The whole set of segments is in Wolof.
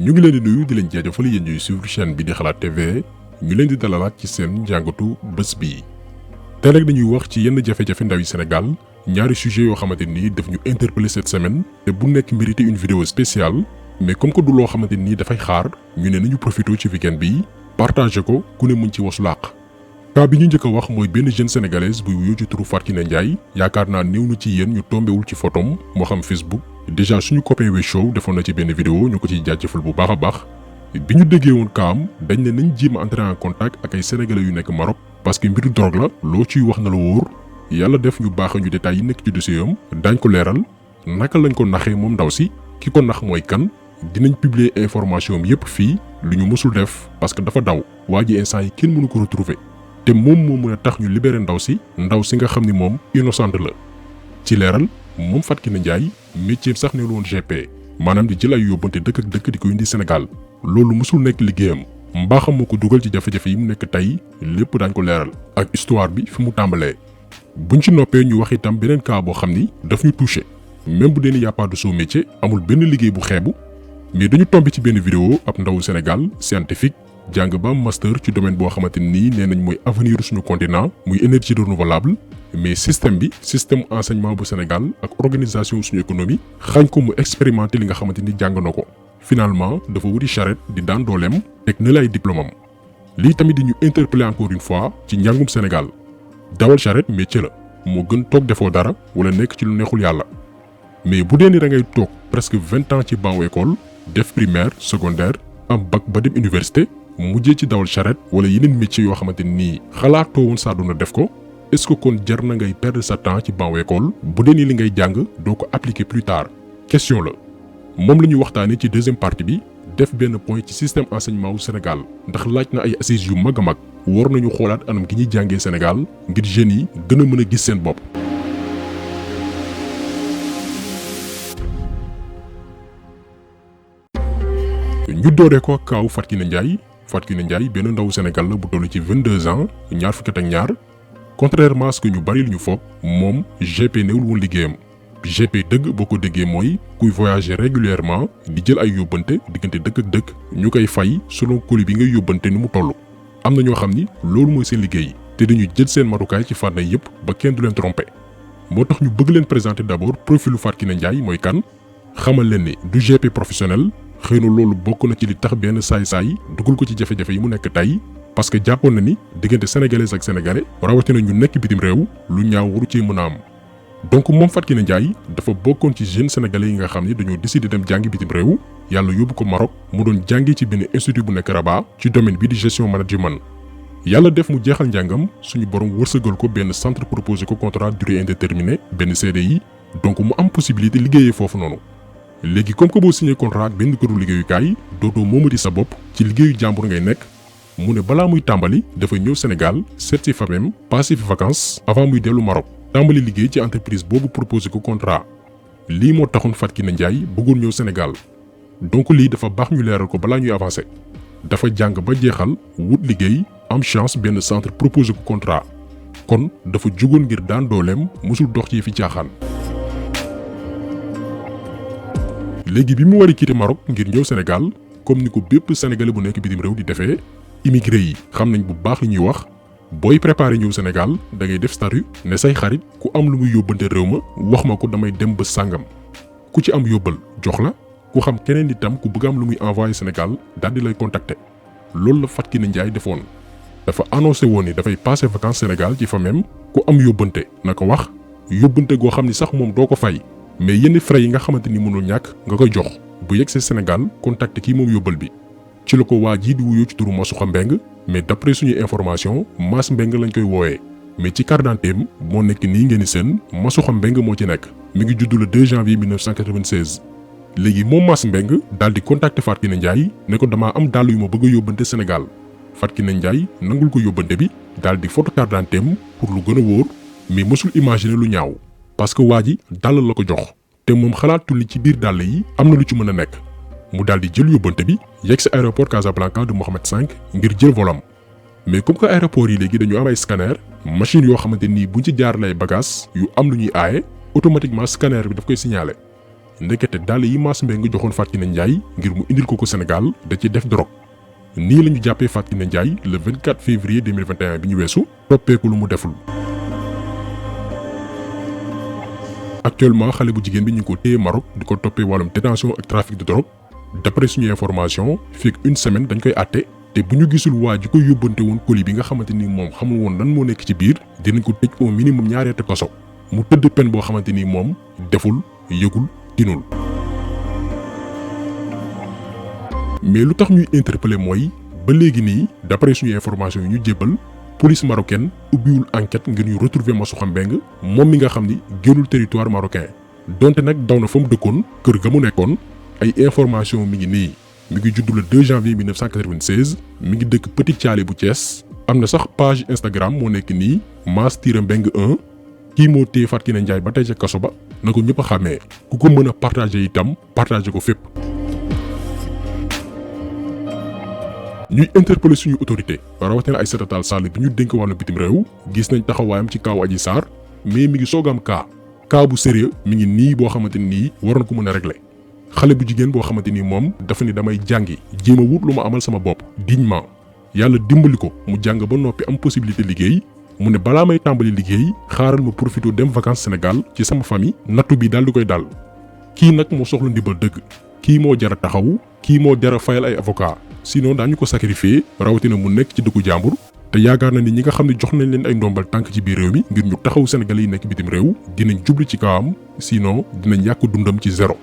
ñu ngi leen di nuyu di leen jaajëfal yéen ñuy suivre chaîne bi di Xalaat TV ñu leen di dalalaat ci seen njàngatu bés bi. tey nag dañuy wax ci yenn jafe-jafe ndaw yi Sénégal ñaari sujet yoo xamante ni daf ñu interpeller cette semaine te bu nekk mérité une vidéo spéciale mais comme que du loo xamante ni dafay xaar ñu ne nañu profité ci weekend bi partagé ko ku ne mën ci wasu làq. cas bi ñu njëkk a wax mooy benn jeune sénégalaise buy wuyoo ci turu Fatou Kiné Ndiaye yaakaar naa néew na ci yéen ñu tombewul ci photom moo xam Facebook déjà suñu copain Wes Show defoon na ci benn vidéo ñu ko ciy jaajëfal bu baax a baax bi ñu déggee woon kaam dañ ne nañ jéem a entrer en contact ak ay sénégalais yu nekk Maroc parce que mbiru drogue la loo ciy wax na la wóor yàlla def ñu baax ñu détails yi nekk ci dossier am daañ ko leeral naka lañ ko naxee moom ndaw si ki ko nax mooy kan dinañ publier information am yépp fii lu ñu mësul def parce que dafa daw waa ji instant yi kenn mënu ko retrouver te moom moo mën a tax ñu libéré ndaw si nga xam ni moom innocente la ci leeral moom Fatou Kiné Ndiaye métier sax ne woon GP maanaam di jël ay yóbbante dëkk ak dëkk di ko indi Sénégal loolu mësul nekk liggéeyam mbaaxam moo ko dugal ci jafe-jafe yi mu nekk tey lépp daañ ko leeral ak histoire bi fi mu tàmbalee. buñ ci noppee ñu wax itam beneen cas boo xam ni daf ñu touché même bu dee ni y a pas de sot métier amul benn liggéey bu xeebu mais dañu tombé ci benn vidéo ab ndawu Sénégal scientifique jàng ba master ci domaine boo xamante nii nee nañ mooy avenir suñu continent muy énergie renouvelable mais système enseignement bu Sénégal ak organisation suñu économie xañ ko mu expérimenter li nga xamante ni jàng na ko finalement dafa wuti charrette di daan dooleem teg na lay diplôme am lii tamit di ñu interpeller encore une fois ci njàngum Sénégal dawal charrette métier la moo gën toog defoo dara wala nekk ci lu neexul yàlla mais bu dee ni da ngay toog presque 20 ans ci banc école def primaire secondaire am bac ba dem université mujjee ci dawal charrette wala yeneen métier yoo xamante nii xalaatoo woon saa doona def ko est-ce que kon jar na ngay perdre sa temps ci banc école bu dee ni li ngay jàng doo ko appliquer plus tard question la moom la ñu waxtaanee ci deuxième partie bi def benn point ci système enseignement wu Sénégal ndax laaj na ay assises yu mag a mag war nañu xoolaat anam gi ñuy jàngee Sénégal ngir jeunes yi gën a mën a gis seen bopp. ñu dooree ko kaaw Fatou Kiné Ndiaye benn ndawu Sénégal la bu toll ci 22 ans ñaar fukki at ak ñaar contrairement à ce que ñu bari lu ñu foog moom GP newul woon liggéeyam GP dëgg boo ko déggee mooy kuy voyager régulièrement di jël ay yóbbante diggante dëkk ak dëkk ñu koy fay selon colis bi ngay yóbbante ni mu toll. am na ñoo xam ni loolu mooy seen liggéey te dañuy jël seen matukaay ci fànn yépp ba kenn du leen tromper moo tax ñu bëgg leen présenter d'abord profilu Fatou Kiné Ndiaye mooy kan xamal leen ni du GP professionnel. xëy na loolu bokk na ci li tax benn saay-saay dugal ko ci jafe-jafe yi mu nekk tey parce que jàppoon na ni diggante sénégalais ak sénégalais rawatina ñu nekk bitim réew lu ñaaw waru cee mën a am. donc moom Fatou Kiné Ndiaye dafa bokkoon ci jeunes sénégalais yi nga xam ne dañoo décider dem jàngi bitim réew yàlla yóbbu ko Maroc mu doon jàngi ci benn institut bu nekk Rabat ci domaine bi di gestion management. yàlla def mu jeexal njàngam suñu borom wërsëgal ko benn centre proposé ko contrat durée indéterminée benn CDI donc mu am possibilité liggéeyee foofu noonu. léegi comme que boo signé contrat ak benn këru liggéeyukaay dootoo moomati sa bopp ci liggéeyu jàmbur ngay nekk mu ne balaa muy tàmbali dafa ñëw Sénégal seet si famem passé fi vacances avant muy dellu Maroc tàmbali liggéey ci entreprise boobu proposé ko contrat lii moo taxoon Fatou Kiné Ndiaye bëggoon ñëw Sénégal donc lii dafa baax ñu leeral ko balaa ñuy avancer dafa jàng ba jeexal wut liggéey am chance benn centre proposé ko contrat kon dafa jugoon ngir daan dooleem mosul dox ci fi caaxaan. léegi bi mu war a quitter Maroc ngir ñëw Sénégal comme ni ko bépp sénégalais bu nekk bitim réew di defee immigré yi xam nañ bu baax li ñuy wax booy préparé ñëw Sénégal da ngay def statut ne say xarit ku am lu muy yóbbante réew ma wax ma ko damay dem ba sàngam ku ci am yóbbal jox la ku xam keneen itam ku bëgg am lu muy envoyé Sénégal daal di lay contacter loolu la Fatou Kiné Ndiaye defoon dafa annoncé woon ni dafay passer vacances Sénégal ci fa même ku am yóbbante na ko wax yóbbante goo xam ni sax moom doo ko fay. mais yenn frais yi nga xamante ni mënul ñàkk nga koy jox bu yegg see Sénégal contacté kii moom yóbbal bi ci la ko waa jii di wuyoo ci turu Massoukha Mbeng mais d'après suñuy information Mass Mbeng lañ koy woowee mais ci carte d'identité moo nekk nii ngeen di seen Massoukha Mbeng moo ci nekk mi ngi juddu le 2 janvier 1996. léegi moom Mass Mbeng daal di contacté Fatou Kiné Ndiaye ne ko damaa am dàll yu ma bëgg a yóbbante Sénégal Fatou Kiné Ndiaye nangul ko yóbbante bi daal di photo carte d'identité pour lu gën a wóor mais mësul imaginer lu ñaaw. parce que waa ji dàll la ko jox te moom xalaatul ni ci biir dàll yi am na lu ci mën a nekk mu daal di jël yóbbante bi yegg si aéroport Casablanca de Mohamed V ngir jël volam mais comme que aéroport yi léegi dañu am ay scanner machine yoo xamante nii buñ ci jaar lay bagages yu am lu ñuy aaye automatiquement scanner bi daf koy signaler ndekete dàll yi Mass Mbengue joxoon Fatou Kiné Ndiaye ngir mu indil ko Sénégal da ci def drogue. nii la ñu jàppee Fatou Kiné Ndiaye le 24 février 2021 bi ñu weesu toppee ko lu mu deful. actuellement xale bu jigéen bi ñu ngi ko téye Maroc di ko toppee wàllum détention ak trafic de drogue. d'après suñu information fii ak une semaine dañ koy àtte te bu ñu gisul waa ji ko yóbbante woon colis bi nga xamante ni moom xamul woon lan moo nekk ci biir dinañ ko tëj au minimum 2 ati kaso mu tëdd peine boo xamante ni moom deful yëgul tinul. mais lu tax ñuy interpeller mooy ba léegi nii d'après suñu information yi ñu jébbal police marocaine ubbiwul enquête ngir ñu retrouver Massoukha Mbengue moom mi nga xam ni génnul territoire marocain donte nag daw na fa mu dëkkoon kër ga mu nekkoon ay information mi ngi nii mi ngi judd le 2 janvier 1996 mi ngi dëkk Petit Thialé bu Thiès am na sax page Instagram moo nekk nii Mass-Mbengue 1 kii moo téye Fatou Kiné Ndiaye ba tey ca kaso ba na ko ñëpp a xàmmee ku ko mën a partager itam partager ko fépp. ñuy interpeller suñu autorité rawatina Aïssata Tall Sall bi ñu dénk wàllu bitim réew gis nañ taxawaayam ci kaawu Adji Sarr mais mi ngi soog am cas bu sérieux mi ngi nii boo xamante ni waroon ko mën a régler xale bu jigéen boo xamante ni moom dafa ni damay jàngi jéem a wut lu ma amal sama bopp dignement yàlla dimbali ko mu jàng ba noppi am possibilité liggéey mu ne balaa may tàmbali liggéey xaaral ma profité dem vacances Sénégal ci sama famille nattu bi daal di koy dal kii nag moo soxla ndimbal dëgg kii moo jar a taxaw kii moo jar a fayal ay avocat sinon daañu ko sacrifier rawatina mu nekk ci dëkku jàmbur te yaakaar na ni ñi nga xam ne jox nañ leen ay ndombal tànk ci biir réew mi ngir ñu taxaw Sénégalais yi nekk bitim réew dinañ jubli ci kawam sinon dinañ yàq dundam ci zéro.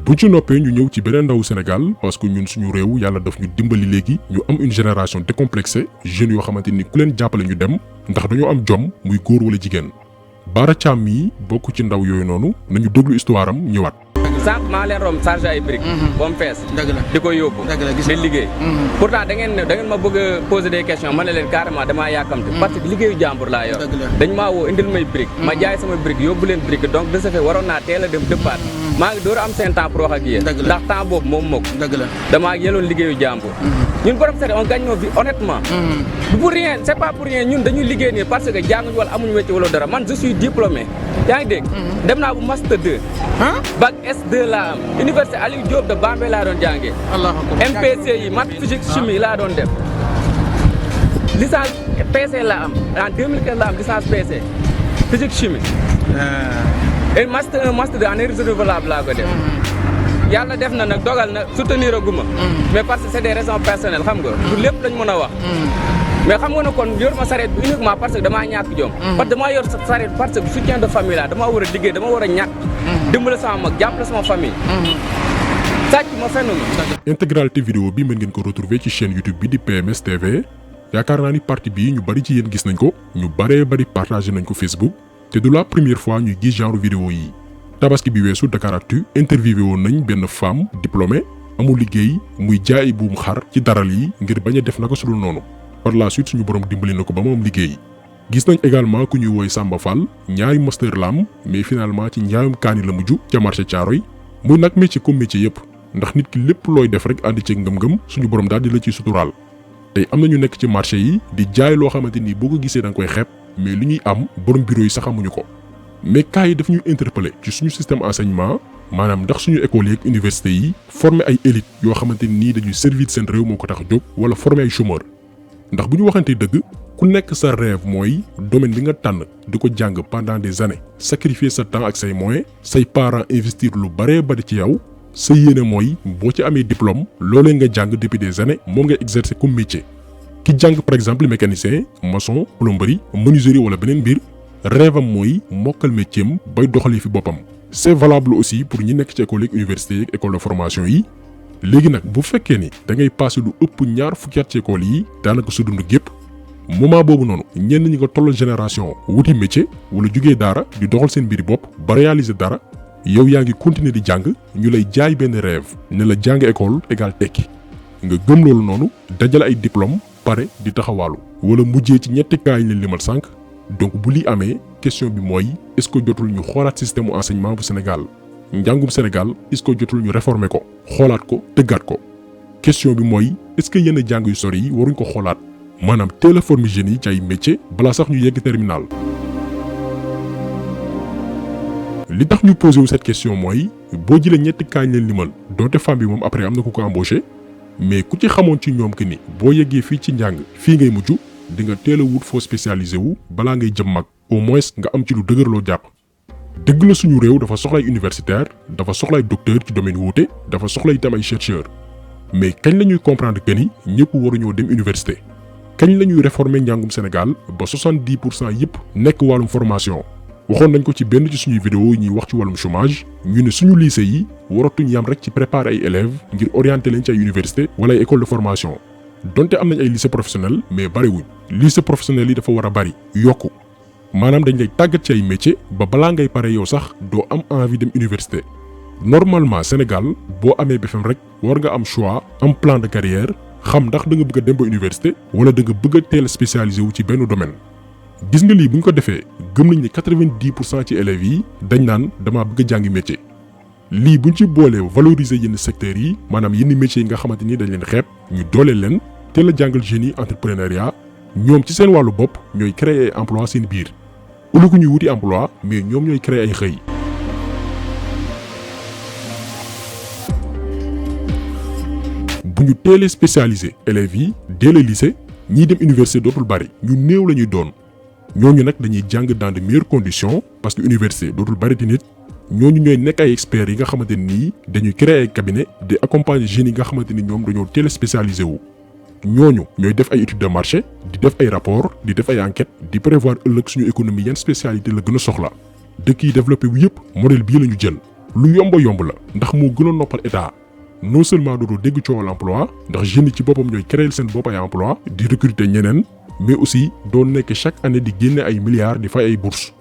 bu ci noppee ñu ñëw ci beneen ndawu Sénégal parce que ñun suñu réew yàlla daf ñu dimbali léegi ñu am une génération décomplexée jeunes yoo xamante ni ku leen jàppale ñu dem ndax dañoo am jom muy góor wala jigéen. Bara Thiam mii bokk ci ndaw yooyu noonu nañu déglu histoire am ñëwaat. sànq maa leen romb chargé ay briques. ba mu fees. dëgg la di ko yóbbu. dëgg la gis di liggéey. pourtant da ngeen ma bëgg a poser des questions ma ne leen carrément damaa yàkkamte. parce que liggéeyu jàmbur laa yor. dëgg la dañ maa woo indil may briques. ma jaay sama briques yóbbu leen briques donc de ce fait waroon naa teel a dem dëppaat. maa ngi door a am seen temps pour wax ak yéen. dëgg la ndax temps boobu moom moo ko. dëgg la damaa yeloon liggéeyu jàmbur. ñun borom seet on gagne nos vies honnêtement. du pour rien c'est pas pour rien ñun dañuy liggéey nii parce que jànguñu wala amuñu métier wala dara man je suis diplômé. yaa ngi dégg dem naa bu master 2. bac S2 laa am université Aliou Diop de Bambey laa doon jàngee. MPC yi maths physique chimie laa doon def. licence PC laa am en 2015 laa am licence PC physique chimie. et master 1 master 2 en énergie renouvelable laa ko def. yàlla def na nag dogal na soutenir a guma mais parce que c'est des raisons personnelles xam nga du lépp lañ mën a wax. mais xam nga ne kon yor ma sareet bi uniquement parce que damaa ñàkk jom. parce que damaa yor sa sareet parce que soutien de famille la damaa war a liggéey dama war a ñàkk. dimbale sama mag jàppale sama famille. sàcc ma fenn ma. intégralité vidéo bi mën ngeen ko retrouver ci chaîne YouTube bi di PMS TV yaakaar naa ni partie bii ñu bari ci yéen gis nañ ko ñu baree bari partagé nañ ko Facebook te du la première fois ñuy gis genre vidéo yi. tabaski bi weesu Dakaractu interviewé woon nañ benn femme diplômée amul liggéey muy jaay buum xar ci daral yi ngir bañ a def naka sudul noonu. par la suite suñu borom dimbali na ko ba moom liggéey gis nañ également ku ñuy woy Samba Fall ñaari master la am mais finalement ci njaayum kaani la mujj ca marché Thiaroye muy nag métier comme métier yëpp ndax nit ki lépp looy def rek àndi ci ngëm-ngëm suñu borom daal di la ciy suturaal tey am na ñu nekk ci marché yi di jaay loo xamante ni boo ko gisee da nga koy xeeb mais li ñuy am borom bureau yi sax amuñu ko mais cas yi daf ñuy interpeller ci suñu système enseignement maanaam ndax suñu école yi ak université yi former ay élite yoo xamante ni dañuy servir seen réew moo ko tax a jóg wala former ay chômeur ndax bu ñu waxantee dëgg ku nekk sa rêve mooy domaine bi nga tànn di ko jàng pendant des années sacrifier sa temps ak say moyens say parents investir lu baree bari ci yow sa yéene mooy boo ci amee diplôme loolee nga jàng depuis des années moom nga exercer comme métier ki jàng par exemple mécanicien maçon plomberie menuiserie wala beneen mbir rêve am mooy mokkal métier am bay doxali fi boppam. c'est valable aussi pour ñi nekk ci école ak université ak école de formation yi. léegi nag bu fekkee ni da ngay passé lu ëpp ñaar fukki at ci école yi daanaka sa dund gépp moment boobu noonu ñenn ñi nga tollal génération wuti métier wala jugee daara di doxal seen mbiri bopp ba réaliser dara yow yaa ngi continuer di jàng ñu lay jaay benn rêve ne la jàng école égal tekki nga gëm loolu noonu dajale ay diplôme pare di taxawaalu wala mujjee ci ñetti cas yi leen limal sànq donc bu lii amee question bi mooy est-ce que jotul ñu xoolaat système enseignement bu Sénégal njàngum Sénégal est-ce que jotul ñu réformer ko xoolaat ko tëggaat ko question bi mooy est-ce que yenn jàng yu sori yi waruñ ko xoolaat maanaam teel a former jeunes yi ci ay métier balaa sax ñu yegg terminal. li tax ñu posé wu cette question mooy boo jëlee ñetti kaañ leen limal donte femme bi moom après am na ku ko embauché mais ku ci xamoon ci ñoom que ni boo yeggee fii ci njàng fii ngay mujj di nga teel a wut foo spécialisé wu balaa ngay jëm mag au moins nga am ci lu dëgërloo jàpp. dëgg la suñu réew dafa soxlay universitaire dafa soxlay docteur ci domaine wuute dafa soxla itam ay chercheur mais kañ la ñuy comprendre que ni ñëpp waruñoo dem université kañ la ñuy réformer njàngum Sénégal ba 70% yëpp nekk wàllum formation. waxoon nañ ko ci benn ci suñuy vidéo yi ñuy wax ci wàllum chômage ñu ne suñu lycée yi waratuñ yam rek ci préparer ay élèves ngir orienter leen ci ay université wala ay école de formation donte am nañ ay lycée professionnel mais bariwuñ lycée professionnel yi dafa war a bari yokku maanaam dañ lay tàggat ci ay métier ba balaa ngay pare yow sax doo am envie dem université. normalement Sénégal boo amee BFEM rek war nga am choix am plan de carrière xam ndax da nga bëgg a dem ba université wala da nga bëgg a teel a spécialisé wu ci benn domaine. gis nga lii bu ñu ko defee gëm nañ ne 90% ci élèves yi dañ naan damaa bëgg a jàngi métier. lii buñ ci boolee valoriser yenn secteurs yi maanaam yenn métiers yi nga xamante ni dañ leen xeeb ñu dooleel leen teel a jàngal jeunes yi entrepreneuriat ñoom ci seen wàllu bopp ñooy créer ay emploi seen biir ëllëgu ñuy wuti emploi mais ñoom ñooy créer ay xëy. bu ñu teelee spécialisé élèves yi dès le lycée ñiy dem université dootul bari ñu néew la ñuy doon. ñooñu nag dañuy jàng dans de meilleures conditions parce que université dootul bari di nit ñooñu ñooy nekk ay experts yi nga xamante nii dañuy créer ay cabinet di accompagner jeunes yi nga xamante ni ñoom dañoo teel a spécialisé wu. ñooñu ñooy def ay études de marché di def ay rapport di def ay enquêtes di prévoir ëllëg suñu économie yan spécialité la gën a soxla. dëkk yi développé wu yëpp modèle bii la ñu jël lu yomb la ndax moo gën a noppal état non seulement dootoo dégg coowal emploi ndax jeunes yi ci boppam ñooy créer seen bopp ay emploi di recruter ñeneen. mais aussi doon nekk chaque année di génne ay milliards di fay ay bourses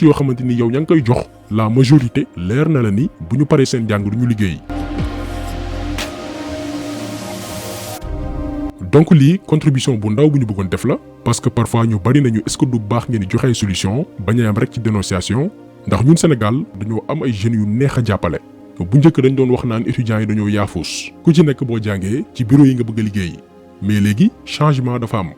yoo xamante ni yow ña ngi koy jox la majorité leer na la ni bu ñu paree seen jàng du ñu liggéey. donc lii contribution bu ndaw bu ñu bëggoon def la parce que parfois ñu bari nañu est-ce que du baax ngeen di joxe ay solution bañ a yam rek ci dénonciation ndax ñun Sénégal dañoo am ay jeunes yu neex a jàppale. bu njëkk dañ doon wax naan étudiants yi dañoo yaafus ku ci nekk boo jàngee ci bureau yi nga bëgg a liggéey mais léegi changement dafa am.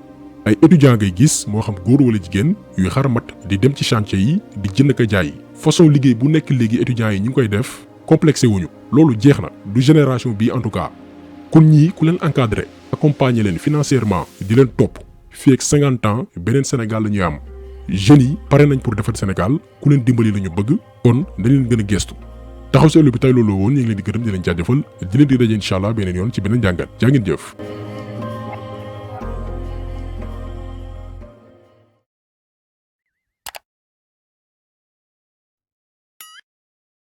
ay étudiants ngay gis moo xam góor wala jigéen yuy xarmat di dem ci chantier yi di jënd ka jaay façon liggéey bu nekk léegi étudiants yi ñu ngi koy def complexé wuñu loolu jeex na du génération bii en tout cas kon ñii ku leen encadré accompagner leen financièrement di leen topp fii ak 50 ans beneen Sénégal la ñuy am jeunes yi pare nañ pour defar Sénégal ku leen dimbali la ñu bëgg kon dañ leen gën a gestu taxaw seetlu bi tey loolu woon ñu ngi leen di gërëm di leen jaajëfal di leen di daje incha allah beneen yoon ci beneen jàngat jaa ngeen jëf.